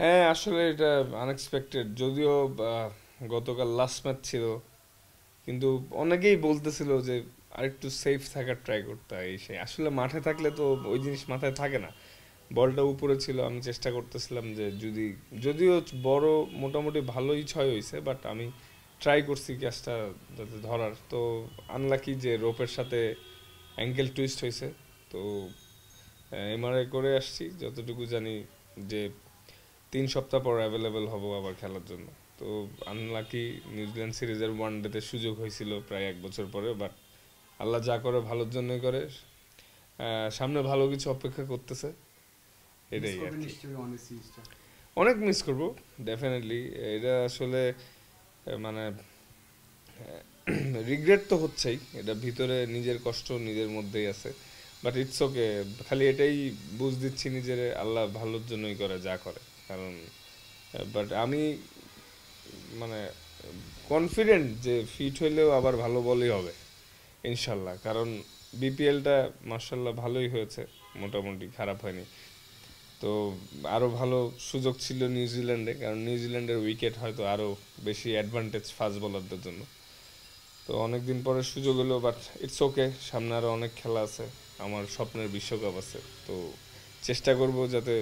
হ্যাঁ আসলে এটা আনএক্সপেক্টেড, যদিও গতকাল লাস্ট ম্যাচ ছিল, কিন্তু অনেকেই বলতেছিল যে আরেকটু সেফ থাকার ট্রাই করতে হয় এই সেই। আসলে মাঠে থাকলে তো ওই জিনিস মাথায় থাকে না। বলটা উপরে ছিল, আমি চেষ্টা করতেছিলাম যে যদি, যদিও বড় মোটামুটি ভালোই ছয় হয়েছে, বাট আমি ট্রাই করছি ক্যাচটা যাতে ধরার। তো আনলাকি যে রোপের সাথে অ্যাঙ্কেল টুইস্ট হয়েছে। তো এমআরআই করে আসছি, যতটুকু জানি যে 3 সপ্তাহ পর অ্যাভেলেবেল হব আবার খেলার জন্য। তো আনলাকি নিউজিল্যান্ড সিরিজের ওয়ান ডেতে সুযোগ হয়েছিল প্রায় 1 বছর পরে, বাট আল্লাহ যা করে ভালোর জন্যই করে। সামনে ভালো কিছু অপেক্ষা করতেছে, মিস এটাই আর করবেন কি। নিশ্চয়ই অনেক সিরিজটা। অনেক মিস করব, ডেফিনেটলি। এটা আসলে মানে রিগ্রেট তো হচ্ছেই, এটা ভিতরে নিজের কষ্ট নিজের মধ্যেই আছে। বাট ইটস ওকে, খালি এটাই বুঝ দিচ্ছি নিজের, আল্লাহ ভালোর জন্যই করে যা করে। কারণ বাট আমি মানে কনফিডেন্ট যে ফিট হইলেও আবার ভালো বলই হবে ইনশাল্লাহ। কারণ বিপিএলটা মার্শাল্লাহ ভালোই হয়েছে, মোটামুটি খারাপ হয়নি। তো আরও ভালো সুযোগ ছিল নিউজিল্যান্ডে, কারণ নিউজিল্যান্ডের উইকেট হয়তো আরও বেশি অ্যাডভান্টেজ ফাস্ট বোলারদের জন্য। তো অনেক দিন পরে সুযোগ হলো, বাট ইটস ওকে, সামনে আরও অনেক খেলা আছে, আমার স্বপ্নের বিশ্বকাপ আছে। তো চেষ্টা করব যাতে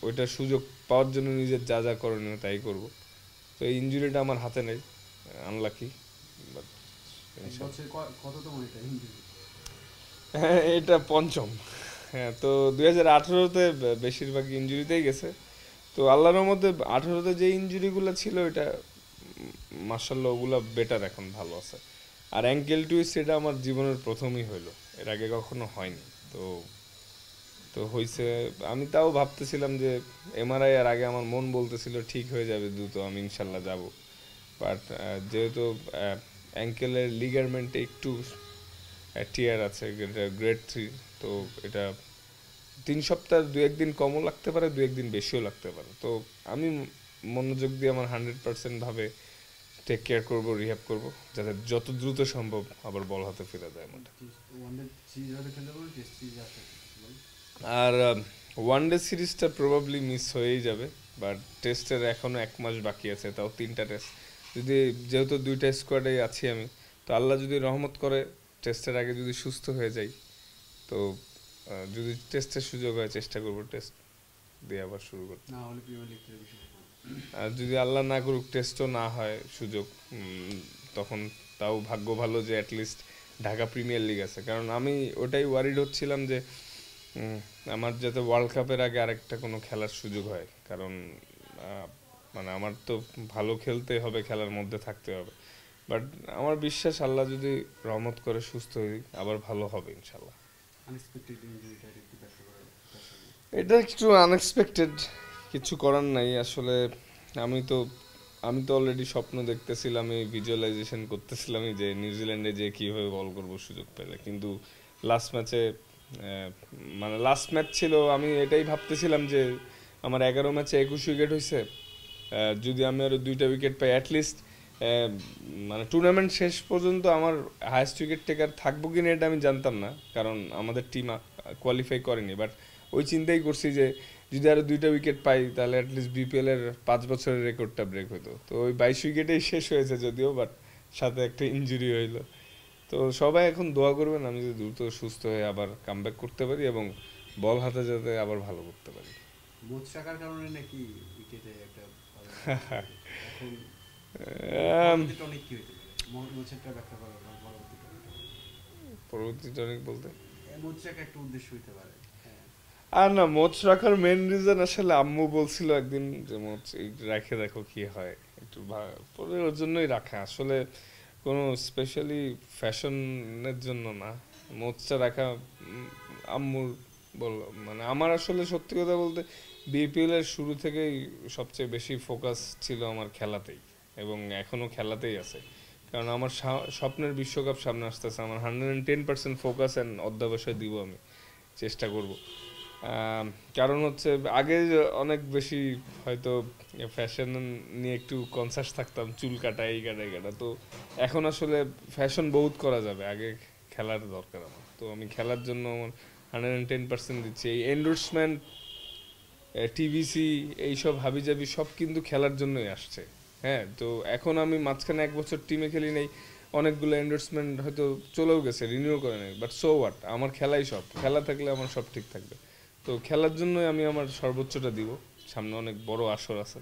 ওইটার সুযোগ পাওয়ার জন্য নিজের যা যা করণীয় তাই করব। তো এই ইঞ্জুরিটা আমার হাতে নেই, আনলাকি, বাট এক ইনশাল্লাহ। বছরে কততম এটা ইনজুরি? হ্যাঁ এটা পঞ্চম। হ্যাঁ, তো 2018-তে বেশিরভাগ ইঞ্জুরিতেই গেছে। তো আল্লাহর মধ্যে 18-তে যে ইঞ্জুরিগুলো ছিল এটা মার্শাল্লাহ ওগুলো বেটার, এখন ভালো আছে। আর অ্যাঙ্কেল টুইস্ট এটা আমার জীবনের প্রথমই হইলো, এর আগে কখনো হয়নি। তো তো হইছে, আমি তাও ভাবতেছিলাম যে এমআরআই এর আগে আমার মন বলতেছিল ঠিক হয়ে যাবে দ্রুত, আমি ইনশাল্লাহ যাব। বাট যেহেতু অ্যাঙ্কেলের লিগারমেন্টে একটু টিয়ার আছে, গ্রেড 3। তো এটা 3 সপ্তাহ, 2-1 দিন কমও লাগতে পারে, 2-1 দিন বেশিও লাগতে পারে। তো আমি মনোযোগ দিয়ে আমার 100% ভাবে টেক কেয়ার করবো, রিহ্যাব করবো, যাতে যত দ্রুত সম্ভব আবার বল হাতে ফিরে দেয় আমার। ওয়ানডে সিরিজ হয়তো খেলতে পারবেন, টেস্ট সিরিজ আছে বল। আর ওয়ান ডে সিরিজটা প্রবাবলি মিস হয়েই যাবে, বাট টেস্টের এখনো 1 মাস বাকি আছে, তাও 3টা টেস্ট। যদি, যেহেতু 2টা স্কোয়াডেই আছি আমি, তো আল্লাহ যদি রহমত করে টেস্টের আগে যদি সুস্থ হয়ে যাই, তো যদি টেস্টের সুযোগ হয় চেষ্টা করবো টেস্ট দিয়ে আবার শুরু করতে। না হলে প্রিমিয়ার লিগ থেকে বেশি। আর যদি আল্লাহ না করুক টেস্টও না হয় সুযোগ, তখন তাও ভাগ্য ভালো যে অ্যাটলিস্ট ঢাকা প্রিমিয়ার লিগ আছে। কারণ আমি ওটাই ওয়ারিড হচ্ছিলাম যে উম, আমার যাতে ওয়ার্ল্ড কাপের আগে আরেকটা কোনো খেলার সুযোগ হয়। কারণ আহ, মানে আমার তো ভালো খেলতে হবে, খেলার মধ্যে থাকতে হবে। বাট আমার বিশ্বাস আল্লাহ যদি রহমত করে সুস্থ হই আবার ভালো হবে ইনশাল্লাহ। আনএক্সপেক্টেড ইনজুরিটা একটু ব্যাখ্যা করে দর্শকদের। এটা একটু আনএক্সপেক্টেড, কিছু করার নাই আসলে। আমি তো আমি তো অলরেডি স্বপ্ন দেখতেছিলাম, এই ভিজুয়ালাইজেশন করতেছিলাম যে নিউজিল্যান্ডে যে কীভাবে বল করবো সুযোগ পেলে। কিন্তু লাস্ট ম্যাচে, মানে লাস্ট ম্যাচ ছিল, আমি এটাই ভাবতেছিলাম যে আমার 11 ম্যাচে 21 উইকেট হয়েছে। যদি আমি আরও 2টা উইকেট পাই অ্যাটলিস্ট, মানে টুর্নামেন্ট শেষ পর্যন্ত আমার হায়েস্ট উইকেট টেকার থাকবো কিনা এটা আমি জানতাম না, কারণ আমাদের টিম কোয়ালিফাই করেনি। বাট ওই চিন্তাই করছি যে যদি আরও 2টা উইকেট পাই তাহলে অ্যাটলিস্ট বিপিএল এর 5 বছরের রেকর্ডটা ব্রেক হতো। তো ওই 22 উইকেটেই শেষ হয়েছে যদিও, বাট সাথে একটা ইঞ্জুরি হইলো। তো সবাই এখন দোয়া করবেন আমি যদি দ্রুত সুস্থ হয়ে আবার কামব্যাক করতে পারি এবং বল হাতে যাতে আবার ভালো করতে পারি। মোচ রাখার কারণে নাকি উইকেটে একটা প্রবলেম হয়েছিল এখন। আম, পরবর্তী টনিক কি হইতে পারে? মোচেরটা ব্যাখ্যা করা পরবর্তী টনিকটা বলো। পরবর্তী টনিক বলতে, মোচ রাখা একটা উদ্দেশ্য হইতে পারে। হ্যাঁ। আর না, মোচ রাখার মেন রিজন আসলে আম্মু বলছিল একদিন যে মোচ রেখে দেখো কি হয়, একটু পরে ওর জন্যই রাখা আসলে, কোনো স্পেশালি ফ্যাশনের জন্য না। মোচটা রাখা আম্মুর বল, মানে আমার আসলে সত্যি কথা বলতে বিপিএল এর শুরু থেকেই সবচেয়ে বেশি ফোকাস ছিল আমার খেলাতেই, এবং এখনো খেলাতেই আছে। কারণ আমার স্বপ্নের বিশ্বকাপ সামনে আসতেছে, আমার 110% ফোকাস অ্যান্ড অধ্যবসায় দিব আমি, চেষ্টা করব। আম, কারণ হচ্ছে আগে অনেক বেশি হয়তো ফ্যাশন নিয়ে একটু কনসাস থাকতাম, চুল কাটা এই কাটা এই কাটা। তো এখন আসলে ফ্যাশন বহুত করা যাবে, আগে খেলার দরকার আমার। তো আমি খেলার জন্য আমার 110% দিচ্ছি। এই টিভিসি এইসব হাবিজাবি সব কিন্তু খেলার জন্যই আসছে। হ্যাঁ, তো এখন আমি মাঝখানে 1 বছর টিমে খেলি নাই, অনেকগুলো এন্ডোর্সমেন্ট হয়তো চলেও গেছে, রিনিউ করে নাই, বাট সো হোয়াট, আমার খেলাই সব, খেলা থাকলে আমার সব ঠিক থাকবে। তো খেলার জন্যই আমি আমার সর্বোচ্চটা দিব। সামনে অনেক বড় আসর আছে,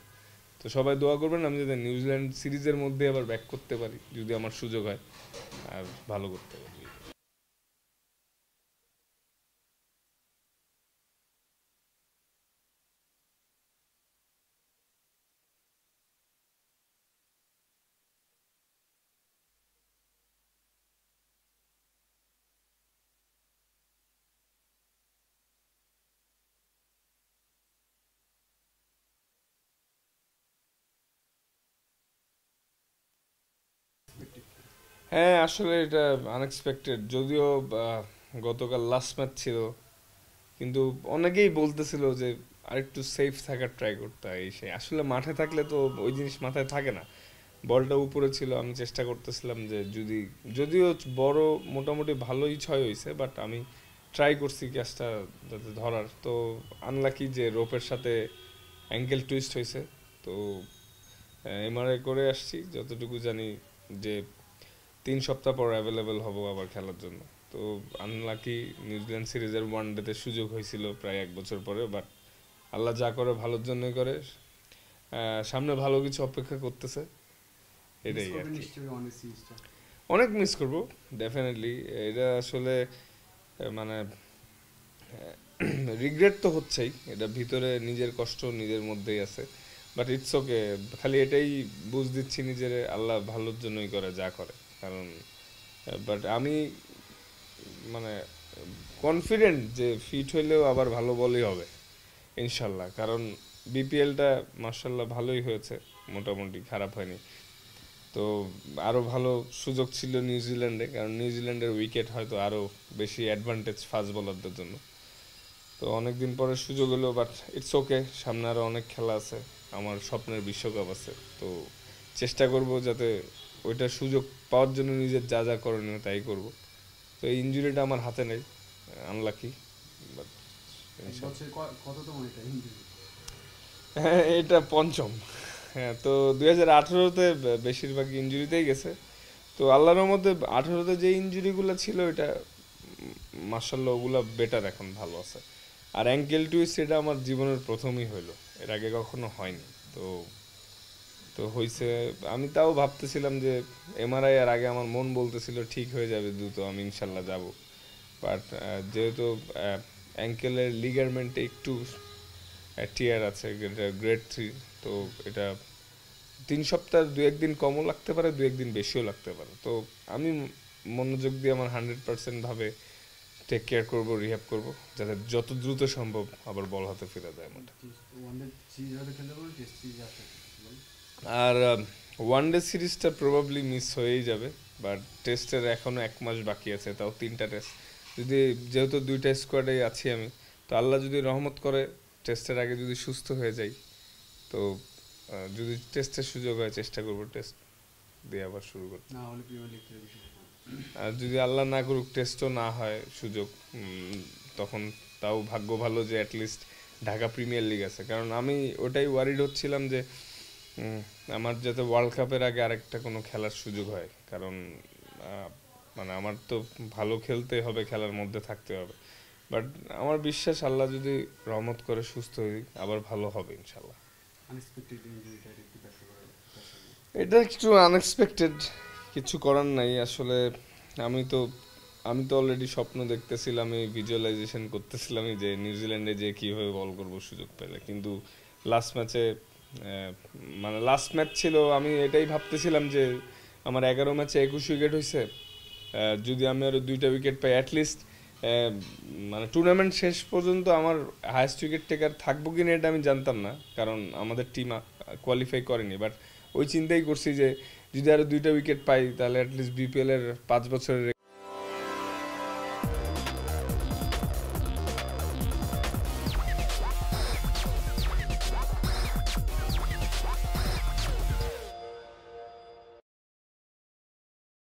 তো সবাই দোয়া করবেন আমি যাতে নিউজিল্যান্ড সিরিজের মধ্যে আবার ব্যাক করতে পারি, যদি আমার সুযোগ হয়, আর ভালো করতে পারি। হ্যাঁ, আসলে এটা আনএক্সপেক্টেড, যদিও গতকাল লাস্ট ম্যাচ ছিল, কিন্তু অনেকেই বলতেছিল যে আরেকটু সেফ থাকার ট্রাই করতে হয়, এই সেই। আসলে মাঠে থাকলে তো ওই জিনিস মাথায় থাকে না, বলটা উপরে ছিল, আমি চেষ্টা করতেছিলাম যে যদি, যদিও বড় মোটামুটি ভালোই ছয় হয়েছে, বাট আমি ট্রাই করছি ক্যাচটা যাতে ধরার। তো আনলাকি যে রোপের সাথে অ্যাঙ্কেল টুইস্ট হয়েছে, তো এমআরআই করে আসছি, যতটুকু জানি যে 3 সপ্তাহ পর অ্যাভেলেবেল হব আবার খেলার জন্য। তো আনলাকি নিউজিল্যান্ড সিরিজের ওয়ান ডেতে সুযোগ হয়েছিল প্রায় 1 বছর পরে, বাট আল্লাহ যা করে ভালোর জন্যই করে। সামনে ভালো কিছু অপেক্ষা করতেছে, এটাই আর কি। অনেক মিস করবো ডেফিনেটলি, এটা আসলে মানে রিগ্রেট তো হচ্ছেই, এটা ভিতরে নিজের কষ্ট নিজের মধ্যেই আছে, বাট ইটস ওকে। খালি এটাই বুঝ দিচ্ছি নিজের, আল্লাহ ভালোর জন্যই করে যা করে। কারণ বাট আমি মানে কনফিডেন্ট যে ফিট হইলেও আবার ভালো বলই হবে ইনশাল্লাহ। কারণ বিপিএলটা মার্শাল্লাহ ভালোই হয়েছে, মোটামুটি খারাপ হয়নি। তো আরও ভালো সুযোগ ছিল নিউজিল্যান্ডে, কারণ নিউজিল্যান্ডের উইকেট হয়তো আরও বেশি অ্যাডভান্টেজ ফাস্ট বোলারদের জন্য। তো অনেকদিন পরে সুযোগ হলো, বাট ইটস ওকে, সামনে আরও অনেক খেলা আছে, আমার স্বপ্নের বিশ্বকাপ আছে। তো চেষ্টা করব যাতে ওইটা সুযোগ পাওয়ার জন্য নিজের যা যা করণীয় তাই করব। তো এই ইঞ্জুরিটা আমার হাতে নেই, আনলাকি, বাট হ্যাঁ, এটা পঞ্চম। হ্যাঁ, তো 2018-তে বেশিরভাগ ইঞ্জুরিতেই গেছে। তো আল্লাহর মধ্যে 18-তে যে ইঞ্জুরিগুলো ছিল, এটা মার্শাল্লাহ ওগুলো বেটার, এখন ভালো আছে। আর অ্যাঙ্কেল টুইস্ট এটা আমার জীবনের প্রথমই হইলো, এর আগে কখনো হয়নি। তো তো হইছে, আমি তাও ভাবতেছিলাম যে এমআরআই এর আগে আমার মন বলতেছিল ঠিক হয়ে যাবে দ্রুত, আমি ইনশাল্লাহ যাব। বাট যেহেতু অ্যাঙ্কেলের লিগারমেন্টে একটু টিয়ার আছে, গ্রেড 3, তো এটা 3 সপ্তাহ, 2-1 দিন কমও লাগতে পারে, 2-1 দিন বেশিও লাগতে পারে। তো আমি মনোযোগ দিয়ে আমার 100% ভাবে টেক কেয়ার করবো, রিহ্যাব করবো, যাতে যত দ্রুত সম্ভব আবার বল হাতে ফিরে যায় আমার। আর ওয়ান ডে সিরিজটা প্রবাবলি মিস হয়েই যাবে, বাট টেস্টের এখনো 1 মাস বাকি আছে, তাও 3টা টেস্ট। যদি, যেহেতু 2টা স্কোয়াডে আছি আমি, তো আল্লাহ যদি রহমত করে টেস্টের আগে যদি সুস্থ হয়ে যাই, তো যদি টেস্টের সুযোগ হয় চেষ্টা করবো টেস্ট দিয়ে আবার শুরু করতে। আর যদি আল্লাহ না করুক টেস্টও না হয় সুযোগ, তখন তাও ভাগ্য ভালো যে অ্যাটলিস্ট ঢাকা প্রিমিয়ার লিগ আছে। কারণ আমি ওটাই ওয়ারিড হচ্ছিলাম যে আমার যাতে ওয়ার্ল্ড কাপের আগে আরেকটা কোনো খেলার সুযোগ হয়, কারণ মানে আমার তো ভালো খেলতে হবে, খেলার মধ্যে থাকতে হবে। বাট আমার বিশ্বাস আল্লাহ যদি রহমত করে সুস্থ হই আবার ভালো হবে ইনশাল্লাহ। এটা একটু আনএক্সপেক্টেড, কিছু করার নাই আসলে। আমি তো আমি তো অলরেডি স্বপ্ন দেখতেছিলাম, এই ভিজুয়ালাইজেশন করতেছিলাম যে নিউজিল্যান্ডে যে কীভাবে বল করবো সুযোগ পেলে, কিন্তু লাস্ট ম্যাচে মানে লাস্ট ম্যাচ ছিল, আমি এটাই ভাবতেছিলাম যে আমার 11 ম্যাচে 21 উইকেট হয়েছে, যদি আমি আরও 2টা উইকেট পাই অ্যাটলিস্ট, মানে টুর্নামেন্ট শেষ পর্যন্ত আমার হায়েস্ট উইকেট টেকার থাকবো কিনা এটা আমি জানতাম না, কারণ আমাদের টিম কোয়ালিফাই করেনি। বাট ওই চিন্তাই করছি যে যদি আরও 2টা উইকেট পাই তাহলে অ্যাটলিস্ট বিপিএল এর 5 বছরের